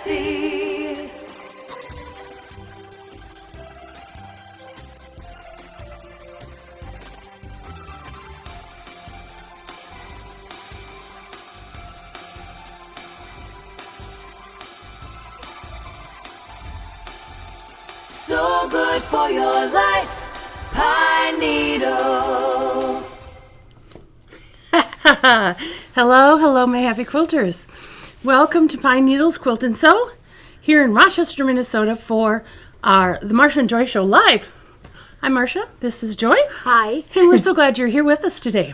see. So good for your life, pine needles. Hello, my happy quilters. Welcome to Pine Needles Quilt and Sew here in Rochester, Minnesota for the Marsha and Joy Show live. I'm Marsha, this is Joy. Hi. And we're so glad you're here with us today.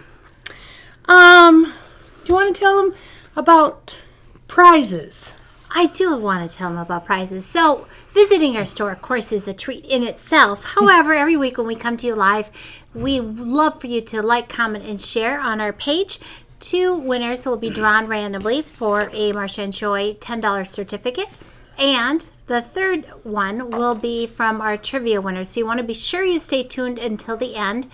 Do you want to tell them about prizes? I do want to tell them about prizes. So, visiting our store, of course, is a treat in itself. However, every week when we come to you live, we love for you to like, comment, and share on our page. 2 winners will be drawn randomly for a Marsha and Joy $10 certificate. And the third one will be from our trivia winners. So you want to be sure you stay tuned until the end.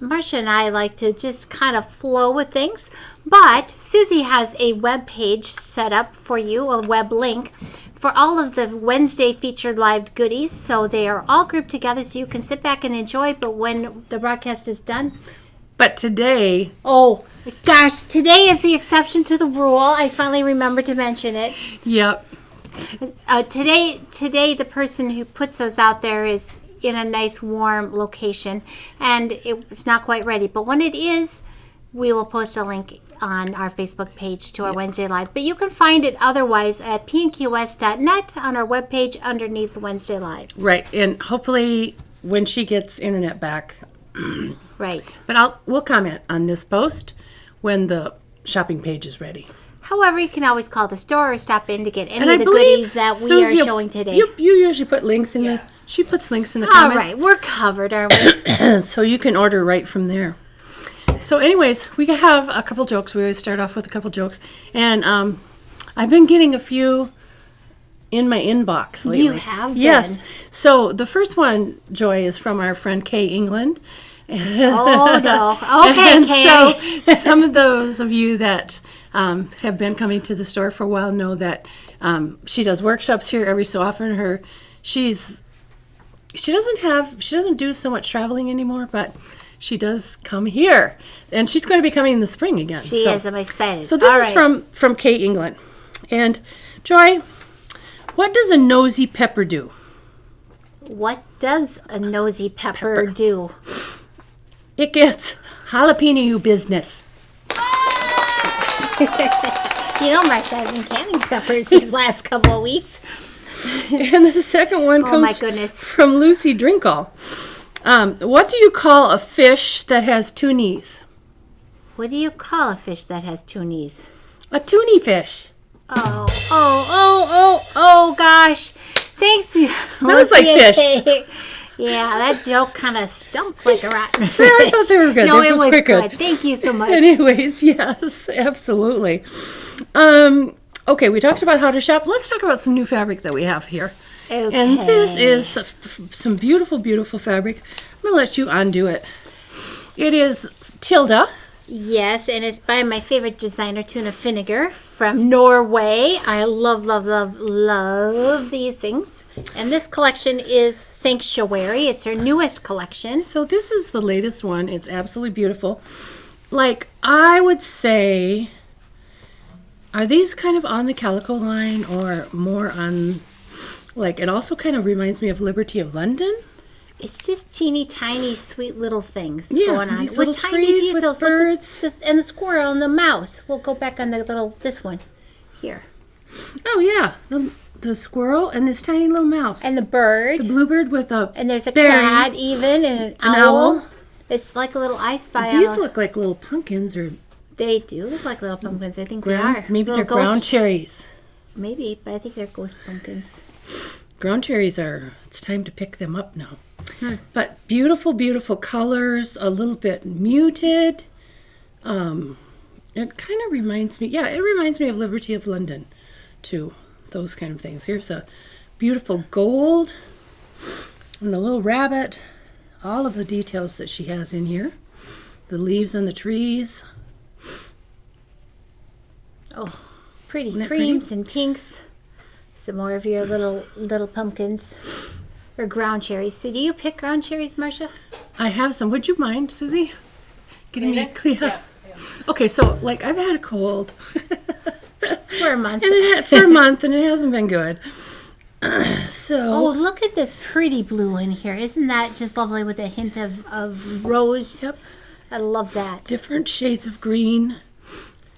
Marsha and I like to just kind of flow with things, but Susie has a web page set up for you, a web link for all of the Wednesday featured live goodies. So they are all grouped together so you can sit back and enjoy, but when the broadcast is done. But today... Oh, gosh, today is the exception to the rule. I finally remembered to mention it. Yep. Today, the person who puts those out there is in a nice warm location, and it's not quite ready. But when it is, we will post a link on our Facebook page to our Wednesday Live. But you can find it otherwise at pnqs.net on our webpage underneath the Wednesday Live. Right, and hopefully when she gets internet back. Right. But we'll comment on this post when the shopping page is ready. However, you can always call the store or stop in to get any And of I the believe goodies that we Susie, are showing today. You usually put links in she puts links in the All comments. right, we're covered, aren't we? So you can order right from there. So anyways, we have a couple jokes. We always start off with a couple jokes. And I've been getting a few in my inbox lately. You have been? Yes. So the first one, Joy, is from our friend Kay England. Oh, no. Okay, And Kay. so some of those of you that have been coming to the store for a while know that she does workshops here every so often. She doesn't do so much traveling anymore, but she does come here, and she's going to be coming in the spring again. She is. I'm excited. So this is from Kate England. And Joy, what does a nosy pepper do? What does a nosy pepper do? It gets jalapeno business. You know, Marsha, I've been canning peppers these last couple of weeks. And the second one Oh, my comes goodness. from Lucy Drinkall. What do you call a fish that has 2 knees? What do you call a fish that has 2 knees? A toonie fish. Oh, gosh. Thanks. Smells like fish. Yeah, that joke kind of stumped like a rotten fish. I thought they were good. No, They it both was were good. Thank you so much. Anyways, yes, absolutely. Okay, we talked about how to shop. Let's talk about some new fabric that we have here. Okay. And this is some beautiful, beautiful fabric. I'm going to let you undo it. It is Tilda. Yes, and it's by my favorite designer, Tuna Finnegar from Norway. I love, love, love, love these things. And this collection is Sanctuary. It's her newest collection. So this is the latest one. It's absolutely beautiful. Like, I would say, are these kind of on the calico line or more on, like, it also kind of reminds me of Liberty of London? It's just teeny tiny sweet little things Yeah, going on. these With little tiny trees with details. birds. Look at and the squirrel and the mouse. We'll go back on this one. Here. Oh, yeah. The squirrel and this tiny little mouse. And the bird. The bluebird with a And there's a berry. cat even and an owl. It's like a little I Spy. These look like little pumpkins, or They do look like little pumpkins. I think they are. maybe Little they're ground ghost- cherries. Maybe, but I think they're ghost pumpkins. Ground cherries it's time to pick them up now. But beautiful, beautiful colors, a little bit muted. It kind of reminds me, it reminds me of Liberty of London, too. Those kind of things. Here's a beautiful gold and the little rabbit. All of the details that she has in here. The leaves on the trees. Oh, pretty Isn't that creams and pinks. Some more of your little pumpkins or ground cherries. So do you pick ground cherries, Marcia? I have some. Would you mind, Susie, getting me a clear? Yeah. Okay, so like I've had a cold For a month. for a month, and it hasn't been good. Oh, So look at this pretty blue in here. Isn't that just lovely with a hint of rose? Yep. I love that. different shades of green.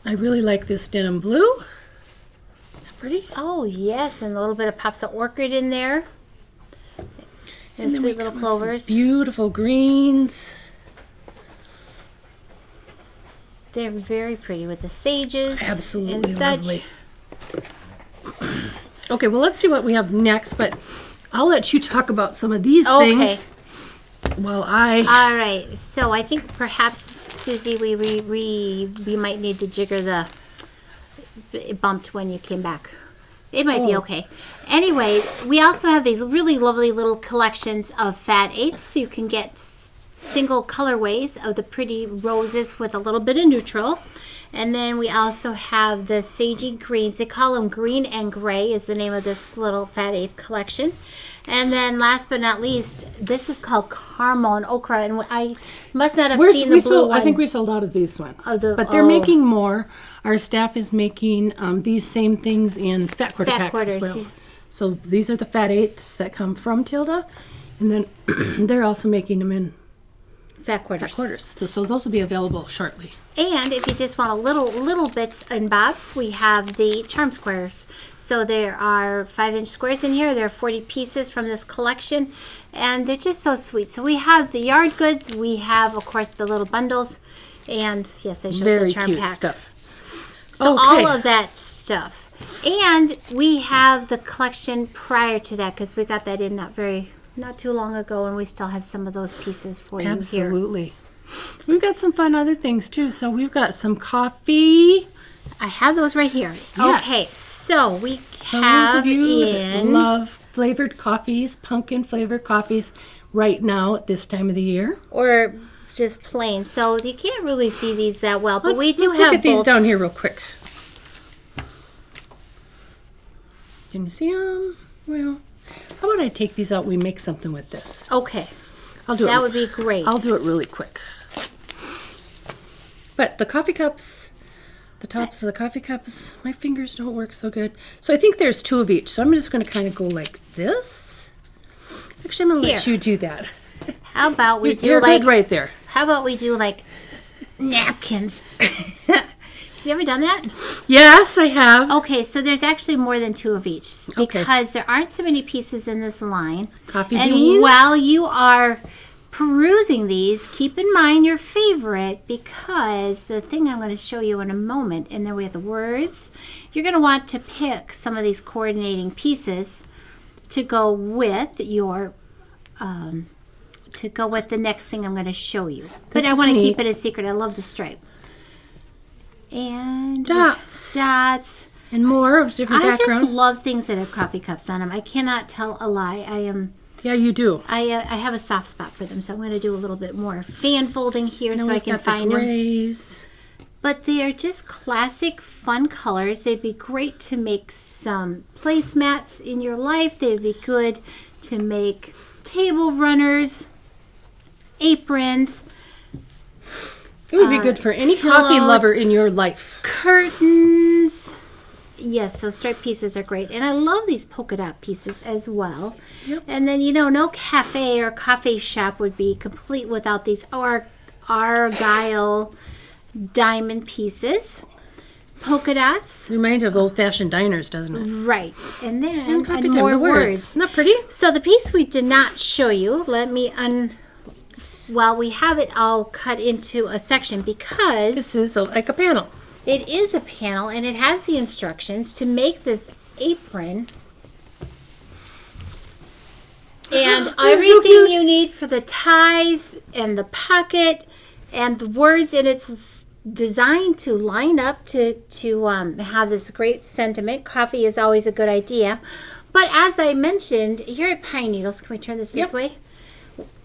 I really like this denim blue. Isn't that pretty? Oh, yes, and a little bit of pops of orchid in there. And then we sweet little come with some clovers. beautiful greens. They're very pretty with the sages and Absolutely such. lovely. Okay, well, let's see what we have next, but I'll let you talk about some of these Okay. things while I... All right, so I think perhaps, Susie, we might need to jigger the... It bumped when you came back. It might be Oh. okay. Anyway, we also have these really lovely little collections of fat eighths. So you can get single colorways of the pretty roses with a little bit of neutral. And then we also have the sagey greens. They call them green and gray is the name of this little fat eighth collection. And then last but not least, this is called caramel and okra. And I must not have seen the blue one. I think we sold out of these one. But they're oh. making more. Our staff is making these same things in fat quarter Fat packs as quarters. well. So these are the fat eighths that come from Tilda. And then they're also making them in fat quarters. quarters. So those will be available shortly. And if you just want a little bits and bobs, we have the charm squares. So there are 5-inch squares in here. There are 40 pieces from this collection, and they're just so sweet. So we have the yard goods. We have, of course, the little bundles, and yes, I showed Very the charm cute pack. stuff. So Okay. all of that stuff, and we have the collection prior to that because we got that in not too long ago, and we still have some of those pieces for you here. Absolutely. We've got some fun other things too. So we've got some coffee. I have those right here. Yes. Okay, so we Those have of you that in love flavored coffees, pumpkin flavored coffees, right now at this time of the year. or just plain. So you can't really see these that well, but we do let's have look at these both. down here real quick. Can you see them? Well, how about I take these out? We make something with this. Okay, I'll do that it. would be great. I'll do it really quick. But the coffee cups, the tops of the coffee cups, my fingers don't work so good. So I think there's 2 of each. So I'm just going to kind of go like this. Actually, I'm going to let Here. you do that. How about we do You're like? good right there. How about we do like napkins? You ever done that? Yes, I have. Okay, so there's actually more than 2 of each Okay. because there aren't so many pieces in this line. Coffee And beans. while you are perusing these, keep in mind your favorite because the thing I'm going to show you in a moment, and then we have the words, you're going to want to pick some of these coordinating pieces to go with your, to go with the next thing I'm going to show you. But This I is want to neat. keep it a secret. I love the stripe. And Dots. dots. And more of different I background. just love things that have coffee cups on them. I cannot tell a lie. Yeah, you do. I have a soft spot for them, so I'm going to do a little bit more fan folding here Now so I we've can got the find them. grays. But they are just classic fun colors. They'd be great to make some placemats in your life. They'd be good to make table runners, aprons, It would be good for any coffee pillows. lover in your life. curtains. Yes, those striped pieces are great. And I love these polka dot pieces as well. Yep. And then, no cafe or coffee shop would be complete without these argyle diamond pieces. Polka dots. Reminds you of old-fashioned diners, doesn't it? Right. And then And coffee time, more the words. Isn't that pretty? So the piece we did not show you, let me well, we have it all cut into a section because This is like a panel. it is a panel and it has the instructions to make this apron. And so everything cute. you need for the ties and the pocket and the words, and it's designed to line up to have this great sentiment. Coffee is always a good idea. But as I mentioned, here at Pine Needles, can we turn this Yep. way?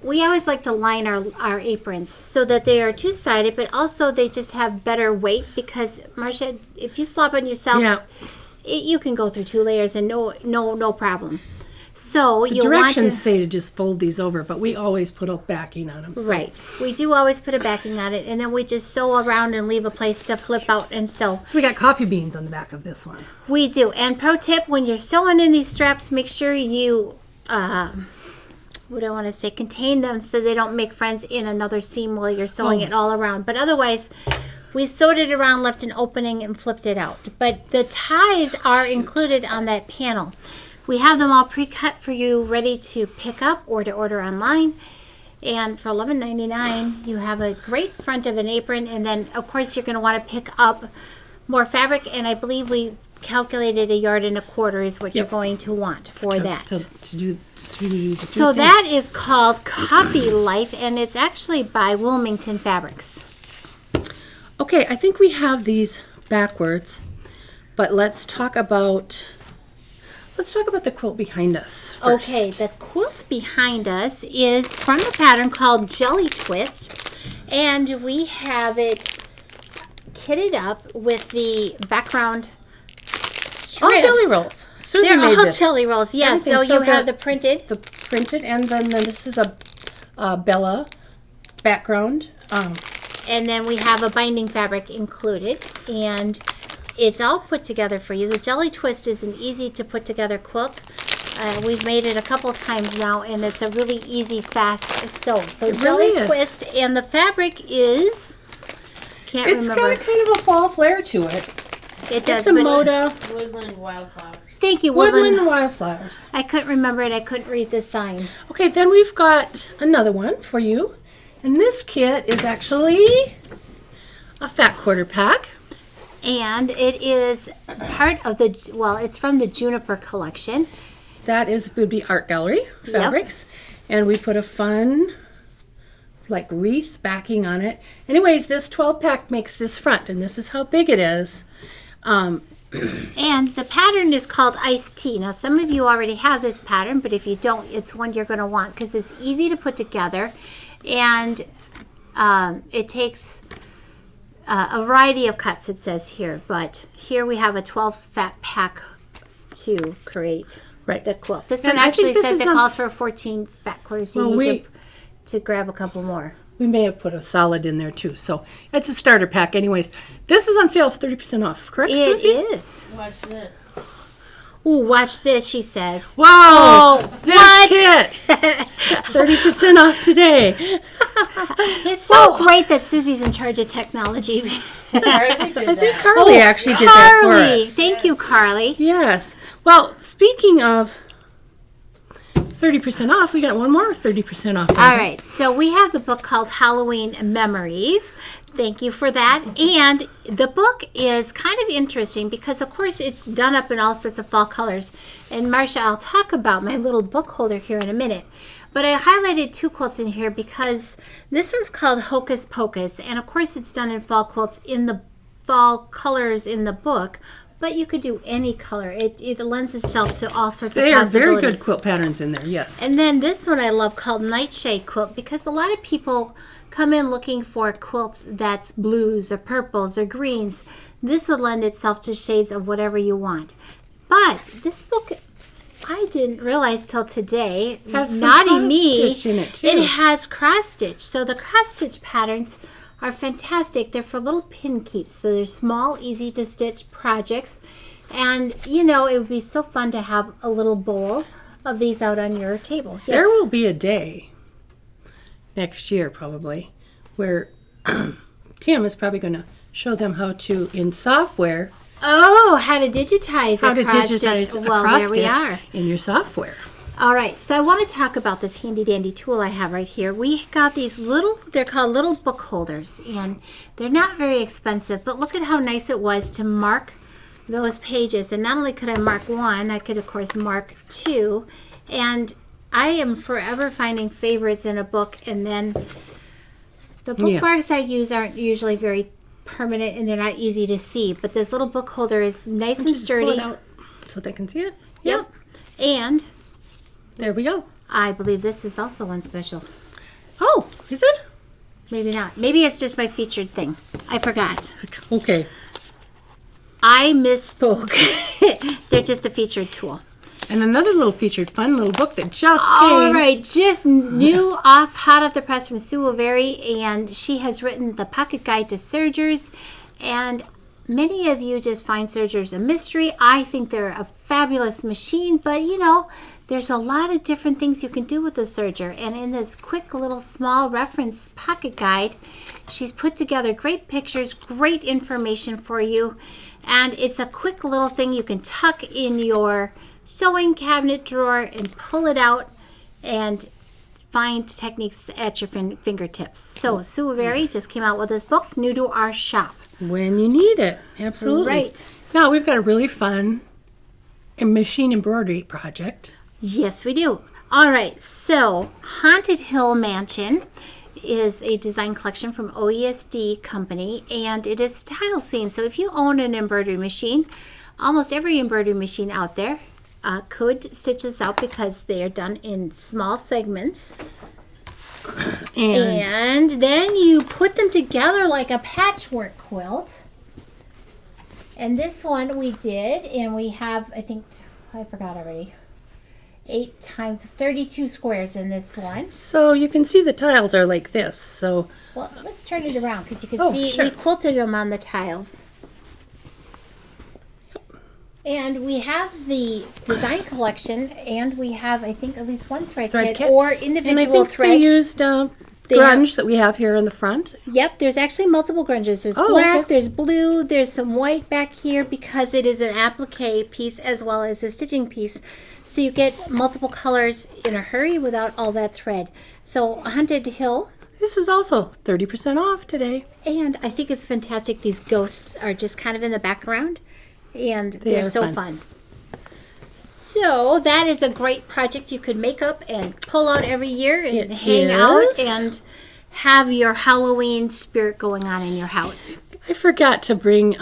We always like to line our aprons so that they are two-sided, but also they just have better weight because, Marcia, if you slop on yourself, Yeah. you can go through 2 layers and no problem. So The you want directions to, say to just fold these over, but we always put a backing on them. right. We do always put a backing on it, and then we just sew around and leave a place to flip out and sew. So we got coffee beans on the back of this one. We do. And pro tip, when you're sewing in these straps, make sure you, what do I want to say, contain them so they don't make friends in another seam while you're sewing it all around. But otherwise, we sewed it around, left an opening, and flipped it out. But the ties are included on that panel. We have them all pre-cut for you, ready to pick up or to order online. And for $11.99, you have a great front of an apron. And then, of course, you're going to want to pick up more fabric. And I believe we calculated 1.25 yards is what you're going to want for that. To do the So that is called Coffee Life, and it's actually by Wilmington Fabrics. Okay, I think we have these backwards, but let's talk about the quilt behind us first. Okay, the quilt behind us is from a pattern called Jelly Twist, and we have it kitted up with the background strips. All jelly rolls. Susie They're made all this. jelly rolls, yes. Everything. So you have the the printed. the printed, and then this is a Bella background. And then we have a binding fabric included, and it's all put together for you. The Jelly Twist is an easy to put together quilt. We've made it a couple times now, and it's a really easy, fast sew. So It Jelly really is. Twist, and the fabric is, It's remember. got kind of a fall flare to it. It does. It's a but- Moda Woodland wildflowers. Thank you, Woodland Woodland. Wildflowers. I couldn't remember it. I couldn't read the sign. Okay, then we've got another one for you. And this kit is actually a fat quarter pack. And it is part of it's from the Juniper collection. That would be Art Gallery fabrics. And we put a fun, like, wreath backing on it. Anyways, this 12-pack makes this front, and this is how big it is. And the pattern is called Iced Tea. Now, some of you already have this pattern, but if you don't, it's one you're going to want because it's easy to put together. And it takes a variety of cuts, it says here. But here we have a 12 fat pack to create Right. the quilt. This And one I actually think this says is it on calls s- for 14 fat quarters. You Well, need to grab a couple more. We may have put a solid in there, too. So it's a starter pack. Anyways, this is on sale for 30% off, correct, It Susie? is. Watch this. Ooh, watch this, she says. Whoa! This what? kit! 30% off today. It's so great that Susie's in charge of technology. Carly did that. Carly actually did that for Carly. us. Thank you, Carly. Yes. Well, speaking of 30% off, we got one more 30% off. All right, so we have the book called Halloween Memories. Thank you for that. And the book is kind of interesting because, of course, it's done up in all sorts of fall colors. And Marcia, I'll talk about my little book holder here in a minute. But I highlighted 2 quilts in here because this one's called Hocus Pocus. And, of course, it's done in fall quilts in the fall colors in the book. But you could do any color. It lends itself to all sorts They of are possibilities. very good quilt patterns in there, yes. And then this one I love called Nightshade Quilt because a lot of people come in looking for quilts that's blues or purples or greens. This would lend itself to shades of whatever you want. But this book, I didn't realize till today, Has some naughty cross me, stitch in it, too. it has cross stitch. So the cross stitch patterns are fantastic. They're for little pin keeps. So they're small, easy to stitch projects. And, you know, it would be so fun to have a little bowl of these out on your table. Yes. There will be a day next year, probably, where Tim is probably going to show them how to, in software, Oh, how to digitize how a to cross digitize stitch. a Well, cross there we stitch are. in your software. All right, so I want to talk about this handy dandy tool I have right here. We got these they're called little book holders, and they're not very expensive, but look at how nice it was to mark those pages. And not only could I mark 1, I could, of course, mark 2. And I am forever finding favorites in a book, and then the bookmarks I use aren't usually very permanent, and they're not easy to see. But this little book holder is nice and Just pull it sturdy. out so they can see it. Yep. And There we go. I believe this is also one special. Oh, is it? Maybe not. Maybe it's just my featured thing. I forgot. Okay. I misspoke. They're just a featured tool. And another little featured fun little book that just All came. right, just new off, hot off the press from Sue O'Very, and she has written the Pocket Guide to Sergers. And many of you just find sergers a mystery. I think they're a fabulous machine, but there's a lot of different things you can do with the serger. And in this quick little small reference pocket guide, she's put together great pictures, great information for you. And it's a quick little thing you can tuck in your sewing cabinet drawer and pull it out and find techniques at your fingertips. So Sue O'Very just came out with this book, new to our shop. When you need it. Absolutely. Right. Now, we've got a really fun machine embroidery project. Yes, we do. All right, so Haunted Hill Mansion is a design collection from OESD Company, and it is tile scene. So if you own an embroidery machine, almost every embroidery machine out there could stitch this out because they are done in small segments. And then you put them together like a patchwork quilt. And this one we did, and we have, I forgot already, 8 times 32 squares in this one. So you can see the tiles are like this. So Well, let's turn it around because you can Oh, see sure. we quilted them on the tiles. And we have the design collection, and we have, I think, at least one thread kit or and I individual think threads. they used grunge that we have here in the front. Yep, there's actually multiple grunges. There's Oh, black, okay. there's blue, there's some white back here because it is an applique piece as well as a stitching piece. So you get multiple colors in a hurry without all that thread. So Haunted Hill, This is also 30% off today. and I think it's fantastic. These ghosts are just kind of in the background, and They they're are so fun. So that is a great project you could make up and pull out every year and It hang out is. and have your Halloween spirit going on in your house. I forgot to bring,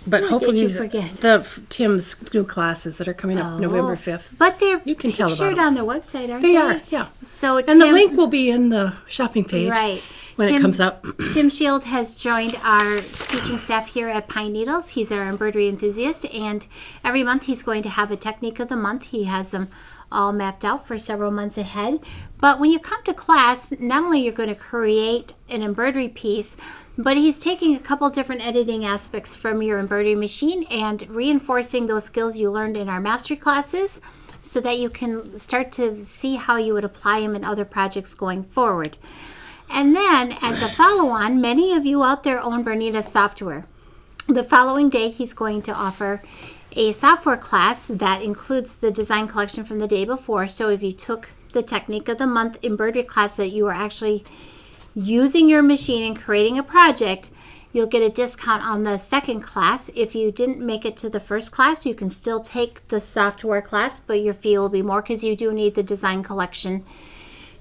but What hopefully did you these- forget? Tim's new classes that are coming up November 5th. But they're You can tell about pictured them. on their website, aren't They are, yeah. So And the link will be in the shopping page right. when it comes up. Tim Shield has joined our teaching staff here at Pine Needles. He's our embroidery enthusiast, and every month he's going to have a technique of the month. He has them all mapped out for several months ahead. But when you come to class, not only you're going to create an embroidery piece, but he's taking a couple different editing aspects from your embroidery machine and reinforcing those skills you learned in our mastery classes so that you can start to see how you would apply them in other projects going forward. And then, as a follow-on, many of you out there own Bernita software. The following day, he's going to offer a software class that includes the design collection from the day before. So if you took the Technique of the Month embroidery class that you are actually using your machine and creating a project, you'll get a discount on the second class. If you didn't make it to the first class, you can still take the software class, but your fee will be more because you do need the design collection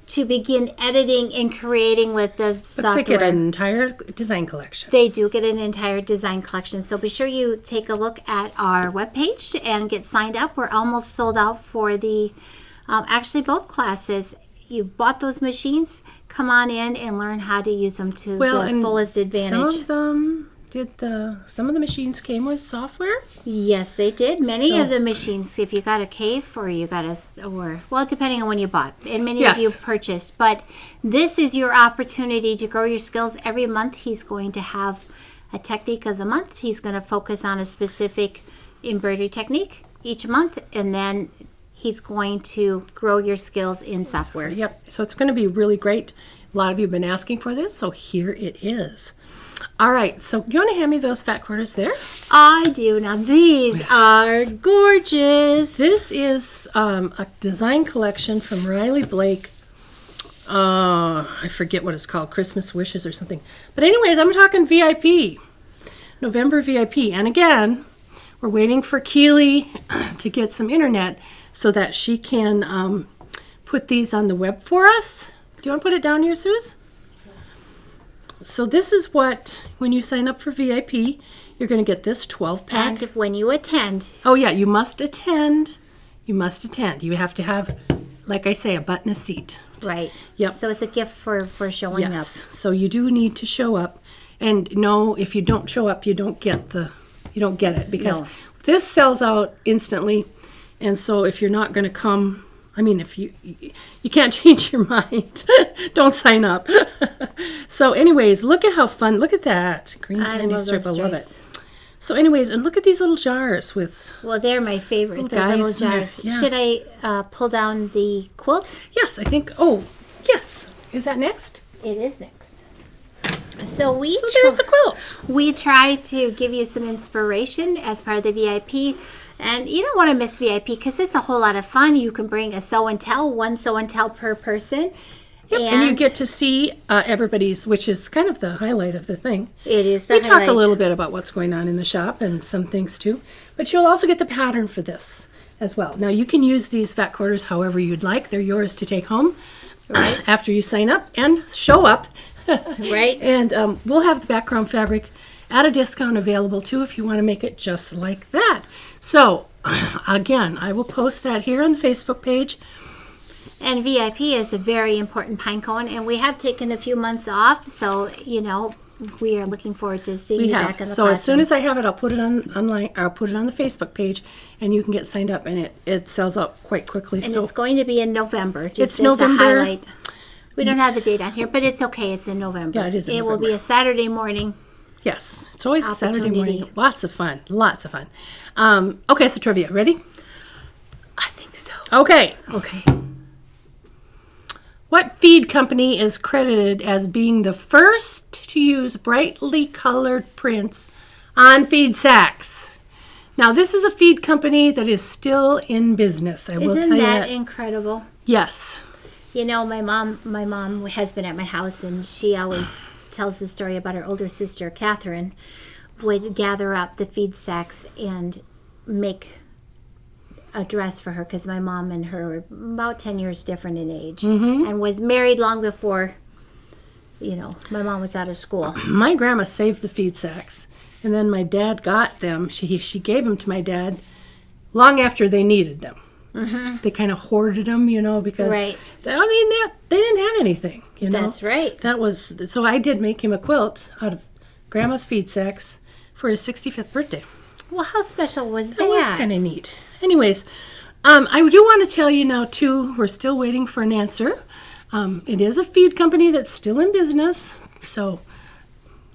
to begin editing and creating with the They software. get an entire design collection. They do get an entire design collection. So be sure you take a look at our webpage and get signed up. We're almost sold out for the, actually both classes. You've bought those machines, come on in and learn how to use them to the and fullest advantage. some of the machines came with software. Yes, they did. Many So- of the machines, if you got a cave or you got well, depending on when you bought, and many Yes. of you purchased. But this is your opportunity to grow your skills. Every month, he's going to have a technique of the month. He's going to focus on a specific embroidery technique each month, and then he's going to grow your skills in software. Yep. So it's going to be really great. A lot of you have been asking for this, so here it is. All right. So you want to hand me those fat quarters there? I do. Now, these are gorgeous. This is a design collection from Riley Blake. I forget what it's called, Christmas Wishes or something. But anyways, I'm talking VIP, November VIP. And again, we're waiting for Keely to get some internet so that she can put these on the web for us. Do you want to put it down here, Suze? So this is what, when you sign up for VIP, you're going to get this 12-pack. And when you attend, Oh, yeah, you must attend. You must attend. You have to have, like I say, a butt and a seat. right? Yep. So it's a gift for showing Yes. So you do need to show up. And no, if you don't show up, you don't get the you don't get it because No. this sells out instantly. And so if you're not going to come, I mean, if you can't change your mind, don't sign up. So anyways, look at how fun, look at that green I candy love strip. I those love it. stripes. So anyways, and look at these little jars with, Well, they're my favorite, the guys little in there, jars. yeah. Should I pull down the quilt? yes, I think, oh, yes. Is that next? It is next. So So there's the quilt. we try to give you some inspiration as part of the VIP. And you don't want to miss VIP because it's a whole lot of fun. You can bring a show and tell, one show and tell per person. Yep, and you get to see everybody's, which is kind of the highlight of the thing. It is the We talk highlight. a little bit about what's going on in the shop and some things too, but you'll also get the pattern for this as well. Now you can use these fat quarters however you'd like. They're yours to take home after you sign up and show up. Right. And we'll have the background fabric at a discount available too if you want to make it just like that. So again, I will post that here on the Facebook page. And VIP is a very important pine cone, and we have taken a few months off, so we are looking forward to seeing We you have. back in the So as soon classroom. as I have it, I'll put it online. I'll put it on the Facebook page, and you can get signed up. And it sells out quite quickly. And so it's going to be in November. Just It's as November. a highlight. We don't have the date on here, but it's okay. It's in November. Yeah, it is in It will be November. a Saturday morning. yes, it's always a Saturday Opportunity. morning. Lots of fun. Lots of fun. Okay, so trivia. Ready? I think so. Okay. Okay. What feed company is credited as being the first to use brightly colored prints on feed sacks? Now, this is a feed company that is still in business. I will Isn't tell you that that. incredible? Yes. You know, my mom has been at my house, and she always tells the story about her older sister, Catherine, would gather up the feed sacks and make a dress for her because my mom and her were about 10 years different in age and was married long before, my mom was out of school. My grandma saved the feed sacks, and then my dad got them. She gave them to my dad long after they needed them. They kind of hoarded them, because Right. they didn't have anything. That's right. That was so. I did make him a quilt out of grandma's feed sacks for his 65th birthday. Well, how special was that? That was kind of neat. Anyways, I do want to tell you now too. We're still waiting for an answer. It is a feed company that's still in business, so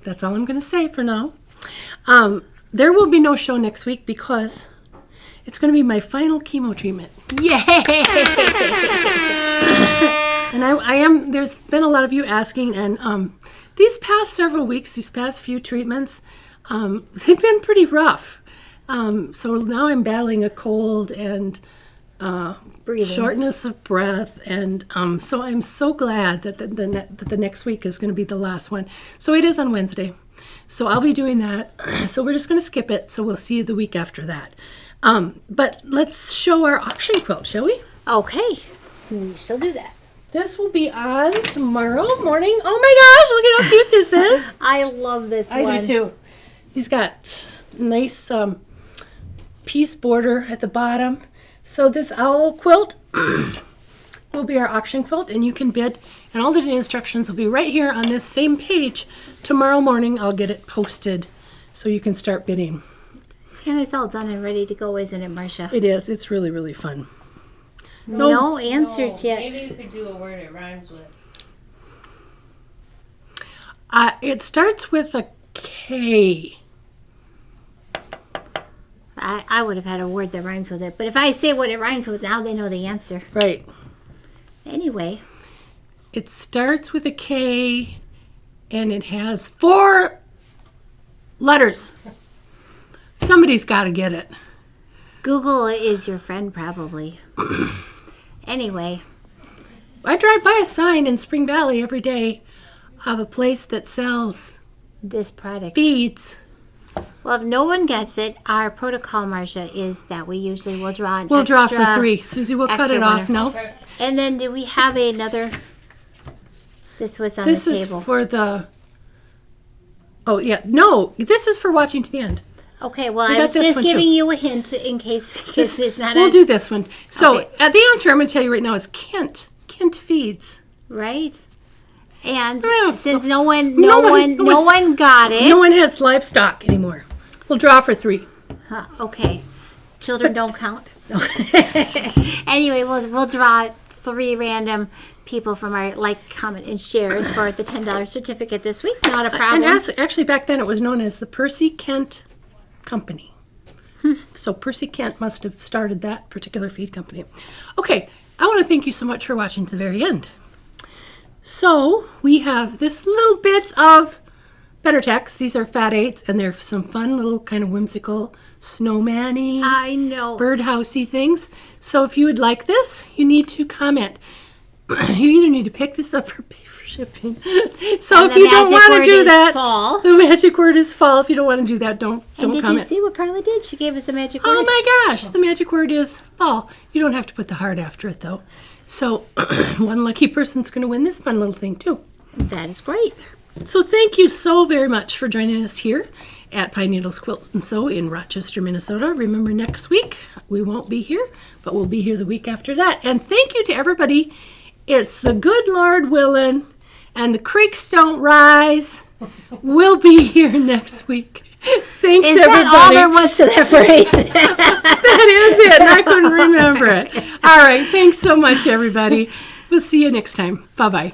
that's all I'm going to say for now. There will be no show next week because it's going to be my final chemo treatment. Yay! And I am. There's been a lot of you asking, and these past several weeks, these past few treatments, they've been pretty rough. So now I'm battling a cold and Breathing. shortness of breath, and so I'm so glad that the next week is going to be the last one. So it is on Wednesday, so I'll be doing that. So we're just going to skip it. So we'll see you the week after that. But let's show our auction quilt, shall we? Okay, we shall do that. This will be on tomorrow morning. Oh my gosh, look at how cute this is. I love this one. I do too. He's got nice piece border at the bottom. So this owl quilt will be our auction quilt, and you can bid. And all the instructions will be right here on this same page. Tomorrow morning, I'll get it posted so you can start bidding. And it's all done and ready to go, isn't it, Marcia? It is. It's really, really fun. No answers yet. Maybe you could do a word it rhymes with. It starts with a K. I would have had a word that rhymes with it. But if I say what it rhymes with, now they know the answer. Right. Anyway. It starts with a K, and it has 4 letters. Somebody's got to get it. Google is your friend, probably. Anyway. I drive by a sign in Spring Valley every day of a place that sells This product. beads. Well, if no one gets it, our protocol, Marcia, is that we usually will draw an We'll draw extra, for 3. Susie will cut extra it off winner. now. And then do we have another? This was on This the is table. for the... Oh, yeah. No, this is for watching to the end. Okay, well, We I got was this just one, giving too. you a hint in case it's not We'll do this one. So Okay. the answer I'm going to tell you right now is Kent. Kent feeds. right. And Yeah, since no no one one got it, No one has livestock anymore. We'll draw for 3. Okay. Children don't count. No. Anyway, we'll draw 3 random people from our like, comment, and shares for the $10 certificate this week. Not a problem. And actually, back then it was known as the Percy Kent Company. So Percy Kent must have started that particular feed company. Okay, I want to thank you so much for watching to the very end. So we have this little bits of Better Text. These are Fat 8s, and they're some fun little kind of whimsical snowman-y, I know. birdhousey things. So if you would like this, you need to comment. You either need to pick this up or pay for shipping. So And if you don't want to do that, fall. the magic word is fall. If you don't want to do that, don't And did comment. you see what Carla did? She gave us a magic word. Oh my gosh, the magic word is fall. You don't have to put the heart after it though. So one lucky person's going to win this fun little thing too. That is great. So thank you so very much for joining us here at Pine Needles Quilt and Sew in Rochester, Minnesota. Remember, next week we won't be here, but we'll be here the week after that. And thank you to everybody. It's the good Lord willing, and the creeks don't rise. We'll be here next week. Thanks, Is everybody. that all there was to that phrase? That is it, and I couldn't remember it. All right, thanks so much, everybody. We'll see you next time. Bye-bye.